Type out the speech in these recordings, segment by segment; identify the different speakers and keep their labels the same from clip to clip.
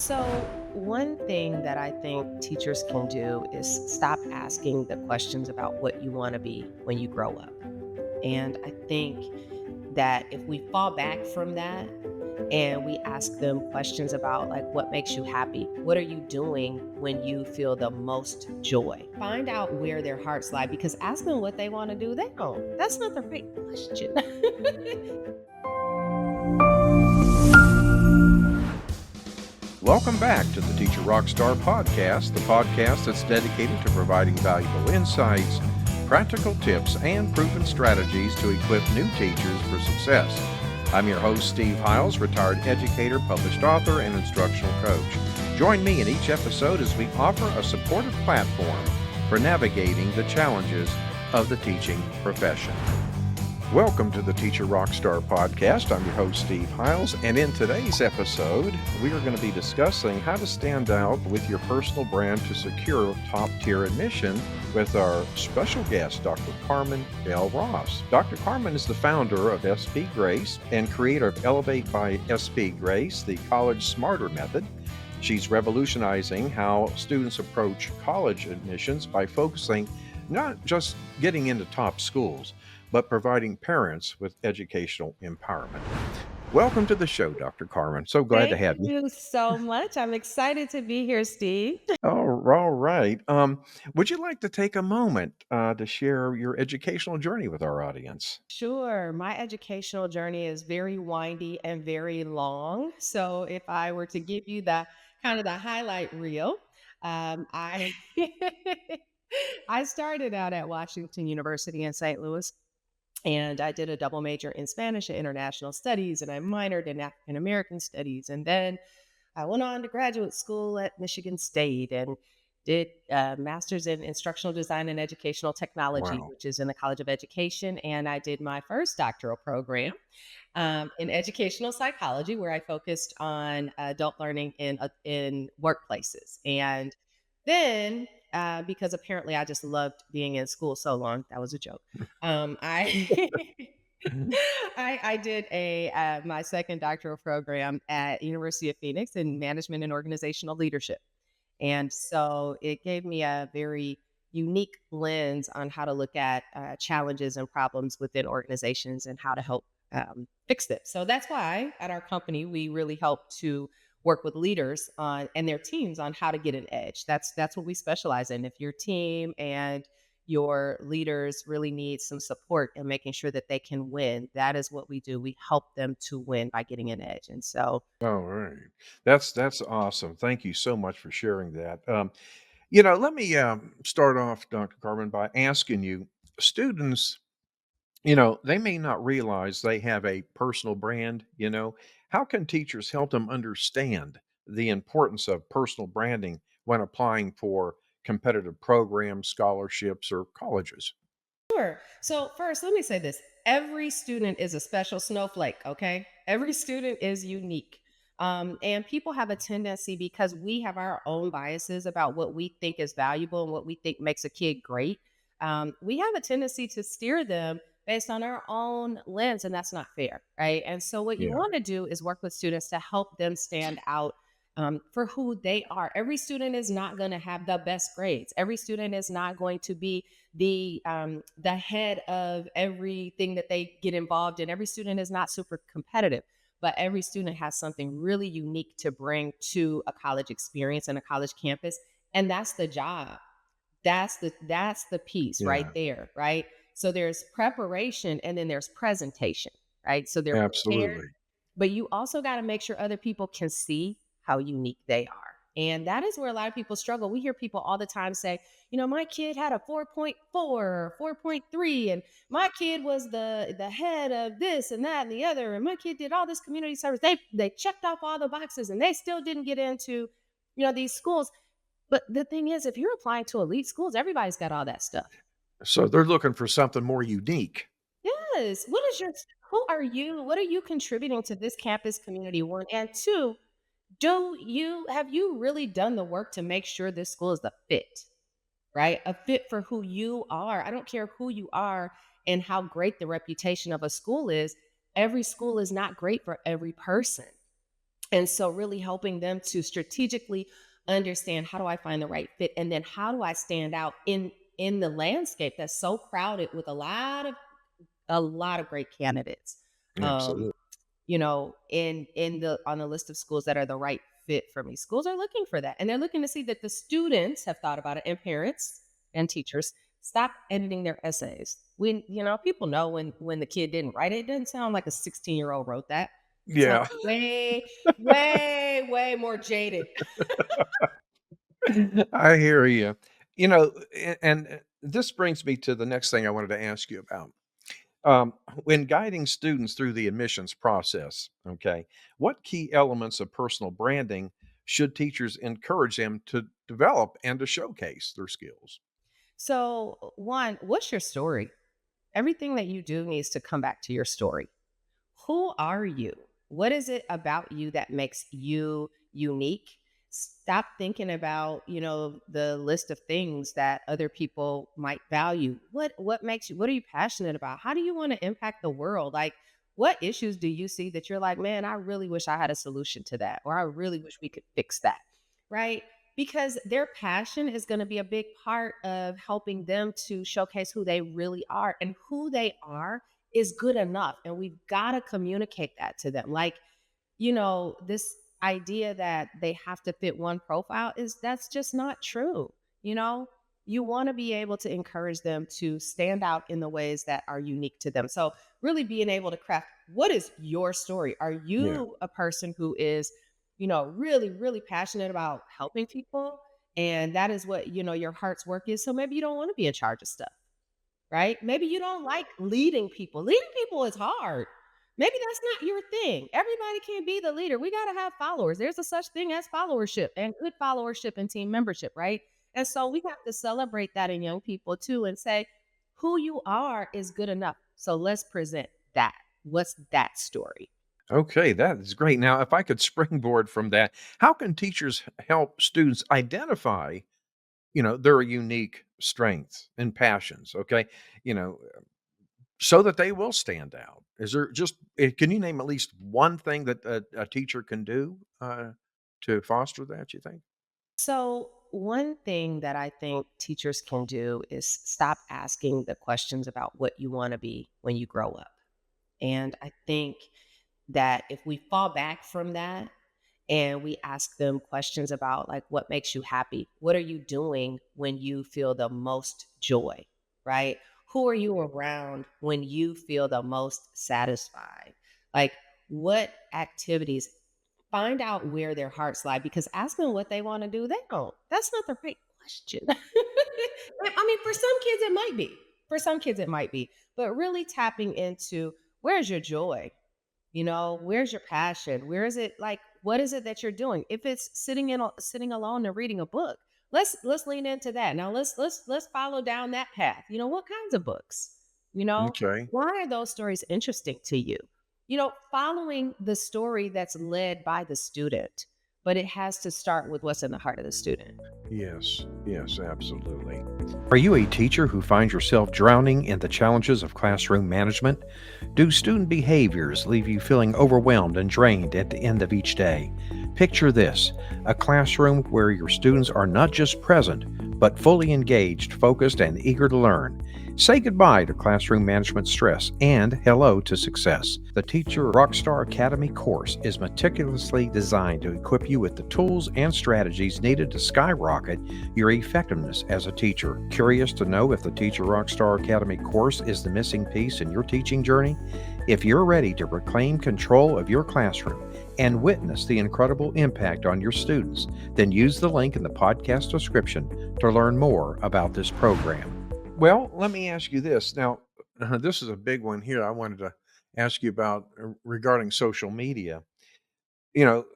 Speaker 1: So, one thing that I think teachers can do is stop asking the questions about what you want to be when you grow up. And I think that if we fall back from that and we ask them questions about like what makes you happy, what are you doing when you feel the most joy? Find out where their hearts lie because ask them what they want to do, they don't. That's not the right question.
Speaker 2: Welcome back to the Teacher RockStar podcast, the podcast that's dedicated to providing valuable insights, practical tips, and proven strategies to equip new teachers for success. I'm your host, Steve Hiles, retired educator, published author, and instructional coach. Join me in each episode as we offer a supportive platform for navigating the challenges of the teaching profession. Welcome to the Teacher RockStar podcast. I'm your host, Steve Hiles, and in today's episode, we are going to be discussing how to stand out with your personal brand to secure top-tier admission with our special guest, Dr. Carmen Bell Ross. Dr. Carmen is the founder of SP Grace and creator of Elevate by SP Grace, the college smarter method. She's revolutionizing how students approach college admissions by focusing not just getting into top schools, but providing parents with educational empowerment. Welcome to the show, Dr. Carmen. So glad to
Speaker 1: Thank
Speaker 2: have you.
Speaker 1: you so much. I'm excited to be here, Steve.
Speaker 2: All right. Would you like to take a moment to share your educational journey with our audience?
Speaker 1: Sure. My educational journey is very windy and very long. So if I were to give you the kind of the highlight reel, I I started out at Washington University in St. Louis, and I did a double major in Spanish and international studies, and I minored in African American studies, and then I went on to graduate school at Michigan State and did a master's in instructional design and educational technology,
Speaker 2: Wow.
Speaker 1: which is in the College of Education. And I did my first doctoral program in educational psychology, where I focused on adult learning in workplaces. And then, because apparently I just loved being in school so long, that was a joke. I I did a my second doctoral program at University of Phoenix in management and organizational leadership. And so it gave me a very unique lens on how to look at challenges and problems within organizations and how to help fix them. So that's why at our company we really help to work with leaders on and their teams on how to get an edge. That's what we specialize in. If your team and your leaders really need some support in making sure that they can win, that is what we do. We help them to win by getting an edge. And so
Speaker 2: All right. That's awesome. Thank you so much for sharing that. Let me start off, Dr. Carmen, by asking you, students, they may not realize they have a personal brand. How can teachers help them understand the importance of personal branding when applying for competitive programs, scholarships, or colleges?
Speaker 1: sure. So first, let me say this. Every student is a special snowflake, okay? Every student is unique. And people have a tendency because we have our own biases about what we think is valuable and what we think makes a kid great. We have a tendency to steer them based on our own lens, and that's not fair, right? And so, what you
Speaker 2: Yeah.
Speaker 1: want to do is work with students to help them stand out for who they are. Every student is not going to have the best grades. Every student is not going to be the head of everything that they get involved in. Every student is not super competitive, but every student has something really unique to bring to a college experience and a college campus, and that's the job. That's the piece right
Speaker 2: Yeah,
Speaker 1: there, right? So there's preparation and then there's presentation, right? So they're prepared,
Speaker 2: absolutely.
Speaker 1: but you also got to make sure other people can see how unique they are. And that is where a lot of people struggle. We hear people all the time say, my kid had a 4.4 or 4.3, and my kid was the head of this and that and the other, and my kid did all this community service. They checked off all the boxes and they still didn't get into, these schools. But the thing is, if you're applying to elite schools, everybody's got all that stuff.
Speaker 2: So they're looking for something more unique.
Speaker 1: Yes. Who are you? What are you contributing to this campus community? One and two, have you really done the work to make sure this school is the fit, right? A fit for who you are. I don't care who you are and how great the reputation of a school is. Every school is not great for every person. And so really helping them to strategically understand, how do I find the right fit, and then how do I stand out in the landscape that's so crowded with a lot of great candidates. Um,
Speaker 2: Absolutely.
Speaker 1: in the on the list of schools that are the right fit for me. Schools are looking for that. And they're looking to see that the students have thought about it, and parents and teachers stop editing their essays. When, people know when the kid didn't write it, it doesn't sound like a 16-year-old wrote that. It sounds
Speaker 2: Yeah.
Speaker 1: way, way, way more jaded.
Speaker 2: I hear you. You know, and this brings me to the next thing I wanted to ask you about. Um, when guiding students through the admissions process, okay, what key elements of personal branding should teachers encourage them to develop and to showcase their skills?
Speaker 1: So, one, what's your story? Everything that you do needs to come back to your story. Who are you? What is it about you that makes you unique? Stop thinking about, the list of things that other people might value. What makes you, what are you passionate about? How do you want to impact the world? Like, what issues do you see that you're like, man, I really wish I had a solution to that, or I really wish we could fix that, right? Because their passion is going to be a big part of helping them to showcase who they really are, and who they are is good enough. And we've got to communicate that to them. Like, this idea that they have to fit one profile, is that's just not true. You know, you want to be able to encourage them to stand out in the ways that are unique to them. So, really being able to craft, what is your story? Are
Speaker 2: Yeah.
Speaker 1: you a person who is, really, really passionate about helping people? And that is what, your heart's work is. So maybe you don't want to be in charge of stuff, right? Maybe you don't like leading people. Leading people is hard. Maybe that's not your thing. Everybody can't be the leader. We got to have followers. There's a such thing as followership, and good followership and team membership, right? And so we have to celebrate that in young people too, and say, who you are is good enough. So let's present that. What's that story?
Speaker 2: Okay, that is great. Now, if I could springboard from that, how can teachers help students identify, their unique strengths and passions? Okay. You know, so that they will stand out. Is there just can you name at least one thing that a teacher can do, to foster that, you think?
Speaker 1: So, one thing that I think teachers can do is stop asking the questions about what you want to be when you grow up. And I think that if we fall back from that and we ask them questions about, like, what makes you happy? What are you doing when you feel the most joy, right? Who are you around when you feel the most satisfied? Like, what activities? Find out where their hearts lie, because ask them what they want to do. They don't. That's not the right question. I mean, for some kids, it might be. For some kids, it might be. But really tapping into, where's your joy? Where's your passion? Where is it, like, what is it that you're doing? If it's sitting alone and reading a book, let's lean into that. Now let's follow down that path. What kinds of books? You know,
Speaker 2: Okay.
Speaker 1: why are those stories interesting to you? Following the story that's led by the student, but it has to start with what's in the heart of the student.
Speaker 2: Yes. Yes, absolutely. Are you a teacher who finds yourself drowning in the challenges of classroom management? Do student behaviors leave you feeling overwhelmed and drained at the end of each day? Picture this: a classroom where your students are not just present, but fully engaged, focused, and eager to learn. Say goodbye to classroom management stress and hello to success. The Teacher RockStar Academy course is meticulously designed to equip you with the tools and strategies needed to skyrocket your effectiveness as a teacher. Curious to know if the Teacher RockStar Academy course is the missing piece in your teaching journey? If you're ready to reclaim control of your classroom and witness the incredible impact on your students, then use the link in the podcast description to learn more about this program. Well, let me ask you this. Now, this is a big one here I wanted to ask you about, regarding social media.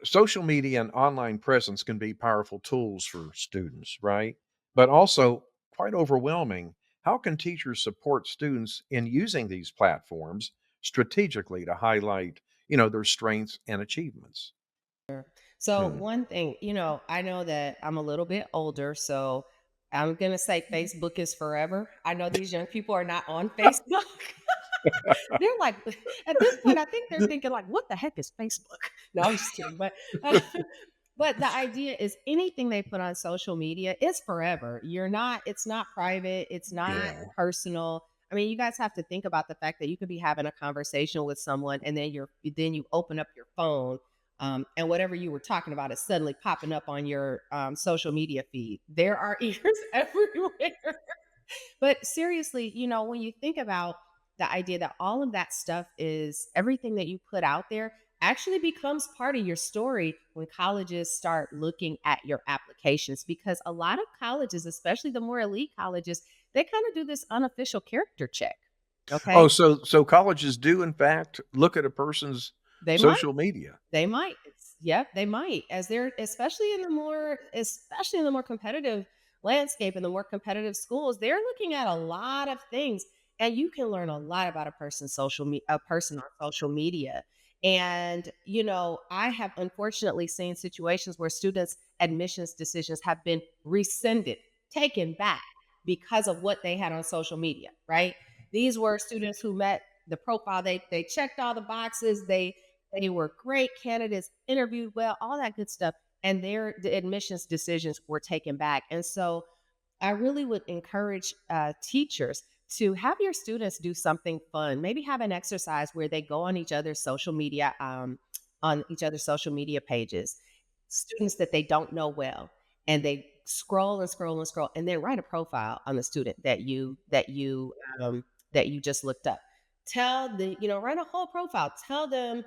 Speaker 2: Social media and online presence can be powerful tools for students, right? But also quite overwhelming. How can teachers support students in using these platforms strategically to highlight, their strengths and achievements?
Speaker 1: So
Speaker 2: Hmm.
Speaker 1: one thing, I know that I'm a little bit older, so I'm gonna say Facebook is forever. I know these young people are not on Facebook. They're like, at this point, I think they're thinking like, "What the heck is Facebook?" No, I'm just kidding, but, but the idea is anything they put on social media is forever. It's not private, it's not
Speaker 2: Yeah.
Speaker 1: personal. I mean, you guys have to think about the fact that you could be having a conversation with someone and then you open up your phone, and whatever you were talking about is suddenly popping up on your, social media feed. There are ears everywhere. But seriously, when you think about the idea that all of that stuff is everything that you put out there actually becomes part of your story when colleges start looking at your applications, because a lot of colleges, especially the more elite colleges, they kind of do this unofficial character check.
Speaker 2: Oh,
Speaker 1: Okay.
Speaker 2: so colleges do in fact look at a person's
Speaker 1: They might.
Speaker 2: social media.
Speaker 1: They might. Yep, they might. As they're especially in the more competitive landscape and the more competitive schools, they're looking at a lot of things, and you can learn a lot about a person on social media. And I have unfortunately seen situations where students' admissions decisions have been rescinded, taken back because of what they had on social media, right? These were students who met the profile, they checked all the boxes, they were great candidates, interviewed well, all that good stuff, and the admissions decisions were taken back. And so I really would encourage teachers to have your students do something fun. Maybe have an exercise where they go on each other's social media pages, students that they don't know well, and they scroll and scroll and scroll, and then write a profile on the student that you just looked up. Write a whole profile. Tell them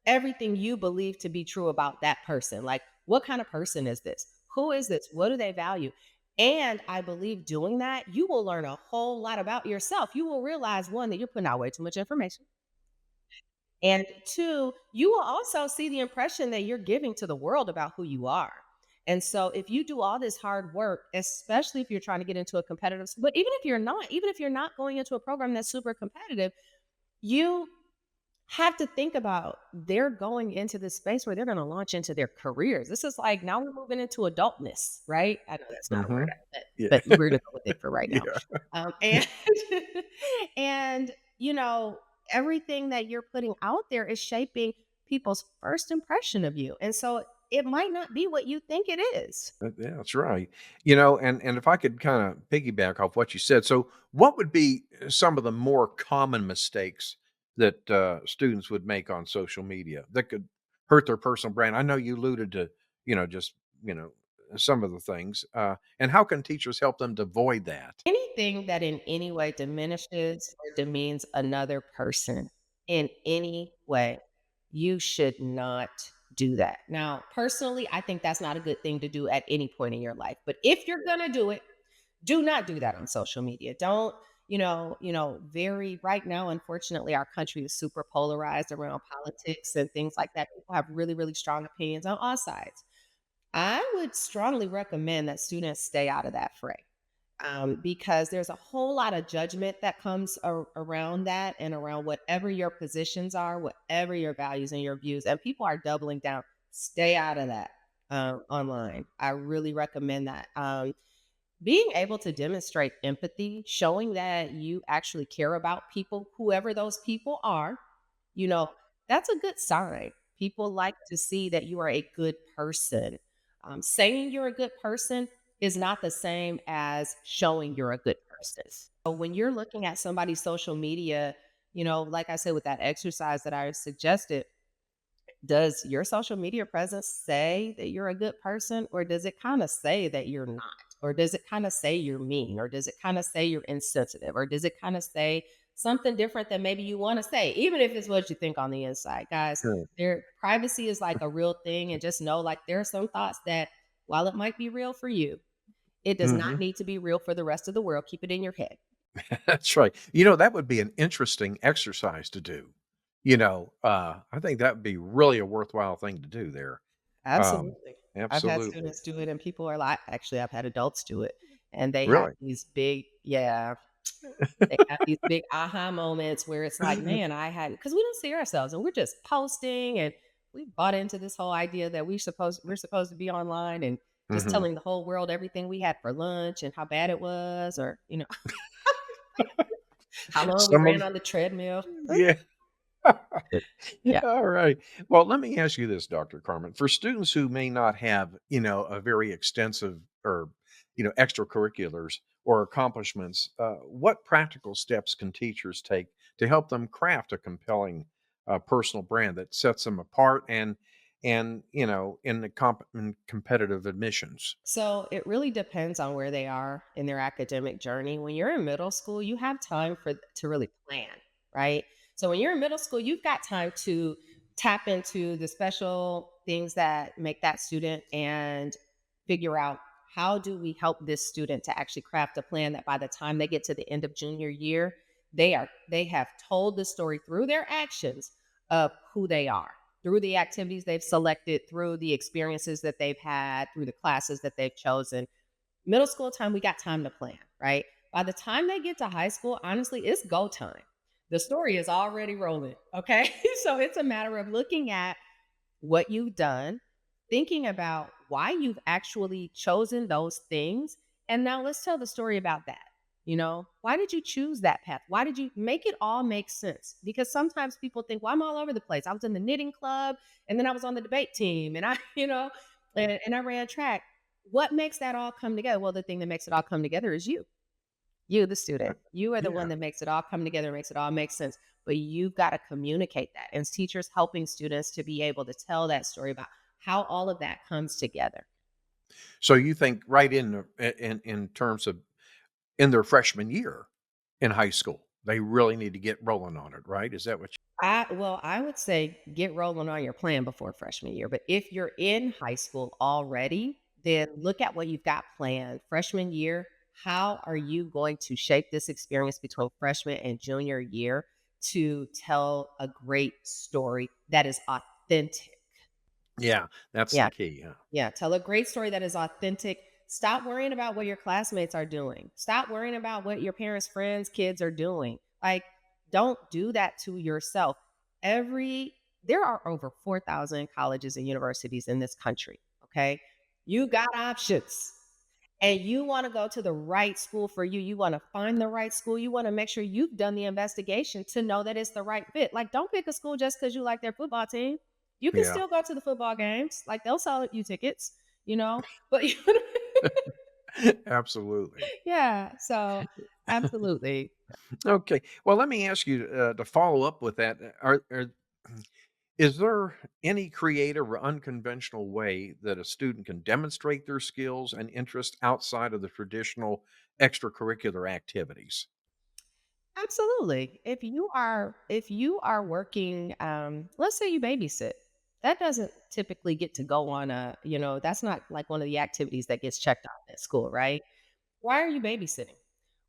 Speaker 1: everything you believe to be true about that person. Like, what kind of person is this? Who is this? What do they value? And I believe doing that, you will learn a whole lot about yourself. You will realize, one, that you're putting out way too much information. And two, you will also see the impression that you're giving to the world about who you are. And so if you do all this hard work, especially if you're trying to get into a but even if you're not going into a program that's super competitive, you have to think about they're going into this space where they're going to launch into their careers. This is like now we're moving into adultness, right? I know that's not a word,
Speaker 2: Mhm. Yeah.
Speaker 1: but we're going to go with it for right now.
Speaker 2: Yeah.
Speaker 1: And and you know everything that you're putting out there is shaping people's first impression of you, and so it might not be what you think it is.
Speaker 2: Yeah, that's right. And if I could kind of piggyback off what you said, so what would be some of the more common mistakes that students would make on social media that could hurt their personal brand? I know you alluded to, just you know, some of the things, and how can teachers help them to avoid that?
Speaker 1: Anything that in any way diminishes or demeans another person in any way, you should not do that. Now, personally, I think that's not a good thing to do at any point in your life. But if you're going to do it, do not do that on social media. Don't, very right now, unfortunately, our country is super polarized around politics and things like that. People have really, really strong opinions on all sides. I would strongly recommend that students stay out of that fray, because there's a whole lot of judgment that comes around that and around whatever your positions are, whatever your values and your views. And people are doubling down. Stay out of that online. I really recommend that. Being able to demonstrate empathy, showing that you actually care about people, whoever those people are, you know, that's a good sign. People like to see that you are a good person. Saying you're a good person is not the same as showing you're a good person. So when you're looking at somebody's social media, like I said, with that exercise that I suggested, does your social media presence say that you're a good person, or does it kind of say that you're not? Or does it kind of say you're mean? Or does it kind of say you're insensitive? Or does it kind of say something different than maybe you want to say, even if it's what you think on the inside? Guys,
Speaker 2: Sure.
Speaker 1: their privacy is like a real thing. And just know, like, there are some thoughts that, while it might be real for you, it does not
Speaker 2: Hmm.
Speaker 1: need to be real for the rest of the world. Keep it in your head.
Speaker 2: That's right. That would be an interesting exercise to do. I think that would be really a worthwhile thing to do there. Um,
Speaker 1: Absolutely. I've had
Speaker 2: Absolutely.
Speaker 1: students do it, and people are like, actually, I've had adults do it, and they have
Speaker 2: Really.
Speaker 1: these big, yeah, they have these big aha moments where it's like, man, I had, because we don't see ourselves, and we're just posting, and we bought into this whole idea that we're supposed to be online and just
Speaker 2: Hmm.
Speaker 1: telling the whole world everything we had for lunch and how bad it was, or How long we
Speaker 2: Some
Speaker 1: ran
Speaker 2: of
Speaker 1: on the treadmill.
Speaker 2: yeah.
Speaker 1: Yeah.
Speaker 2: All right. Well, let me ask you this, Dr. Carmen. For students who may not have, a very extensive or, extracurriculars or accomplishments, what practical steps can teachers take to help them craft a compelling personal brand that sets them apart and in the in competitive admissions?
Speaker 1: So it really depends on where they are in their academic journey. When you're in middle school, you have time for to really plan, right? So when you're in middle school, you've got time to tap into the special things that make that student and figure out how do we help this student to actually craft a plan that by the time they get to the end of junior year, they have told the story through their actions of who they are, through the activities they've selected, through the experiences that they've had, through the classes that they've chosen. Middle school time, we got time to plan, right? By the time they get to high school, honestly, it's go time. The story is already rolling, okay? So it's a matter of looking at what you've done, thinking about why you've actually chosen those things. And now let's tell the story about that. Why did you choose that path? Why did you make it all make sense? Because sometimes people think, well, I'm all over the place. I was in the knitting club and then I was on the debate team and I, and I ran track. What makes that all come together? Well, the thing that makes it all come together is you. You, the student, you are the one
Speaker 2: Yeah.
Speaker 1: that makes it all come together, makes it all make sense. But you've got to communicate that. And teachers helping students to be able to tell that story about how all of that comes together.
Speaker 2: So you think right in terms of in their freshman year in high school, they really need to get rolling on it, right? Is that what
Speaker 1: I would say get rolling on your plan before freshman year. But if you're in high school already, then look at what you've got planned. Freshman year, how are you going to shape this experience between freshman and junior year to tell a great story that is authentic?
Speaker 2: Yeah, that's the
Speaker 1: Yeah.
Speaker 2: key, yeah.
Speaker 1: Yeah, tell a great story that is authentic. Stop worrying about what your classmates are doing. Stop worrying about what your parents' friends' kids are doing. Like, don't do that to yourself. Every There are over 4,000 colleges and universities in this country, okay? You got options. And you want to go to the right school for you. You want to find the right school. You want to make sure you've done the investigation to know that it's the right fit. Like, don't pick a school just because you like their football team. You can
Speaker 2: Yeah,
Speaker 1: still go to the football games. Like, they'll sell you tickets, but
Speaker 2: absolutely.
Speaker 1: yeah. So, absolutely.
Speaker 2: Okay, well, let me ask you, to follow up with that, is there any creative or unconventional way that a student can demonstrate their skills and interest outside of the traditional extracurricular activities?
Speaker 1: Absolutely. If you are working, let's say you babysit, that doesn't typically get to go on that's not like one of the activities that gets checked off at school, right? Why are you babysitting?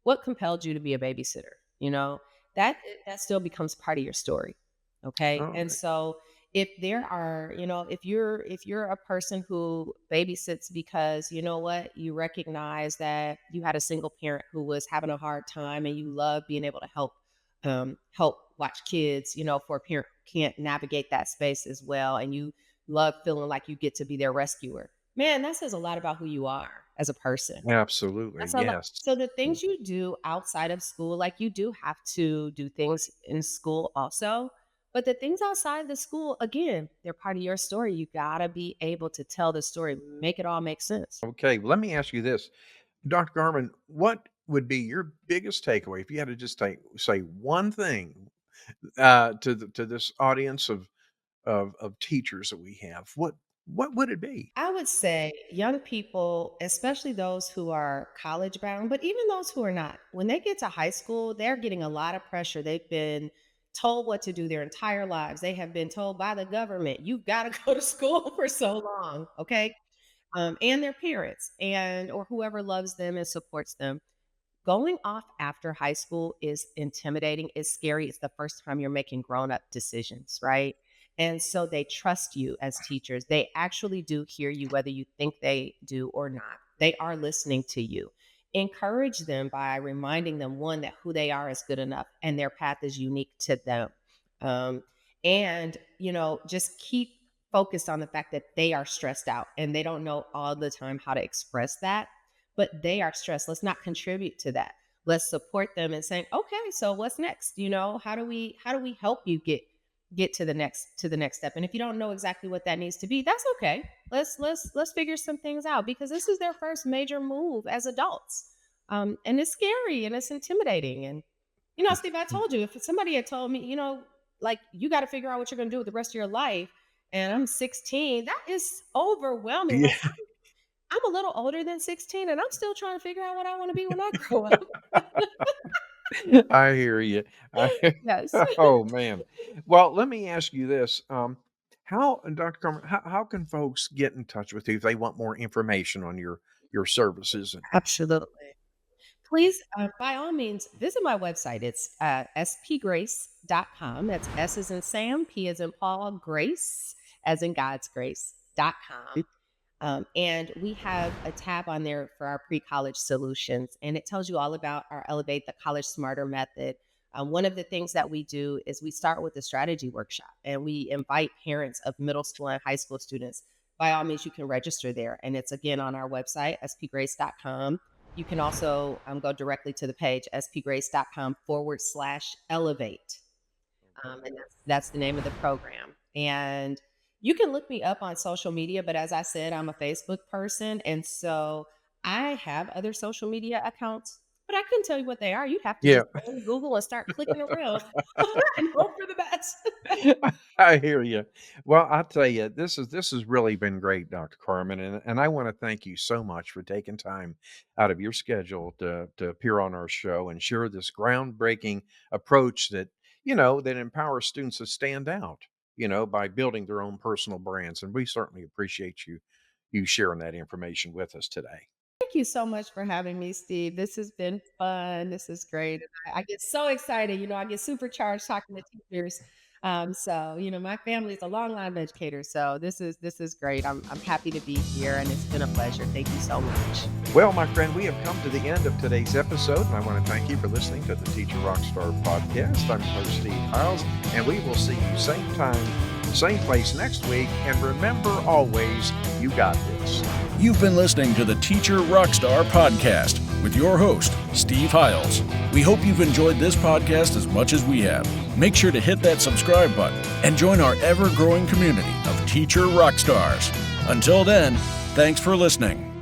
Speaker 1: What compelled you to be a babysitter? You know, that still becomes part of your story. Okay. And
Speaker 2: Alright.
Speaker 1: so if there are, if you're a person who babysits because you know what, you recognize that you had a single parent who was having a hard time and you love being able to help watch kids, for a parent who can't navigate that space as well, and you love feeling like you get to be their rescuer. Man, that says a lot about who you are as a person.
Speaker 2: Absolutely,
Speaker 1: That's a lot.
Speaker 2: yes.
Speaker 1: So the things you do outside of school, like you do have to do things in school also. But the things outside the school, again, they're part of your story. You gotta be able to tell the story, make it all make sense.
Speaker 2: Okay, let me ask you this. Dr. Garman, what would be your biggest takeaway if you had to just say one thing to this audience of teachers that we have? What would it be?
Speaker 1: I would say young people, especially those who are college bound, but even those who are not, when they get to high school, they're getting a lot of pressure. They've been told what to do their entire lives. They have been told by the government, you've got to go to school for so long. Okay. And their parents or whoever loves them and supports them. Going off after high school is intimidating, it's scary, it's the first time you're making grown-up decisions, right? And so they trust you as teachers. They actually do hear you whether you think they do or not. They are listening to you. Encourage them by reminding them, one, that who they are is good enough and their path is unique to them. Um, and, just keep focused on the fact that they are stressed out and they don't know all the time how to express that, but they are stressed. Let's not contribute to that. let's support them and saying, okay, so what's next? How do we help you get to the next step? And if you don't know exactly what that needs to be, that's okay. Let's figure some things out, because this is their first major move as adults. And it's scary and it's intimidating. And Steve, I told you, if somebody had told me, like, you got to figure out what you're going to do with the rest of your life, and I'm 16, that is overwhelming. Like,
Speaker 2: Yeah,
Speaker 1: I'm a little older than 16, and I'm still trying to figure out what I want to be when I grow up.
Speaker 2: I hear you.
Speaker 1: Yes.
Speaker 2: Oh man. Well, let me ask you this: how, Dr. Carmen, how can folks get in touch with you if they want more information on your services? And
Speaker 1: Absolutely. Please, by all means, visit my website. It's spgrace.com. That's S as in Sam, P as in Paul, Grace as in God's grace.com. And we have a tab on there for our pre-college solutions, and it tells you all about our Elevate the College Smarter method. One of the things that we do is we start with a strategy workshop, and we invite parents of middle school and high school students. By all means, you can register there, and it's again on our website, spgrace.com. You can also go directly to the page, spgrace.com/elevate. And that's the name of the program. And you can look me up on social media, but as I said, I'm a Facebook person. And so I have other social media accounts, but I couldn't tell you what they are. You'd have to
Speaker 2: yeah,
Speaker 1: just go to Google and start clicking around and hope for the best.
Speaker 2: I hear you. Well, I'll tell you, this has really been great, Dr. Carmen, and I want to thank you so much for taking time out of your schedule to appear on our show and share this groundbreaking approach that empowers students to stand out, by building their own personal brands. And we certainly appreciate you sharing that information with us today.
Speaker 1: Thank you so much for having me, Steve. This has been fun. This is great. I get so excited. I get supercharged talking to teachers. My family is a long line of educators. So this is great. I'm happy to be here, and it's been a pleasure. Thank you so much.
Speaker 2: Well, my friend, we have come to the end of today's episode, and I want to thank you for listening to the Teacher Rockstar podcast. I'm your host, Steve Hiles, and we will see you same time, same place next week. And remember always, you got this.
Speaker 3: You've been listening to the Teacher Rockstar podcast with your host, Steve Hiles. We hope you've enjoyed this podcast as much as we have. Make sure to hit that subscribe button and join our ever-growing community of Teacher Rockstars. Until then, thanks for listening.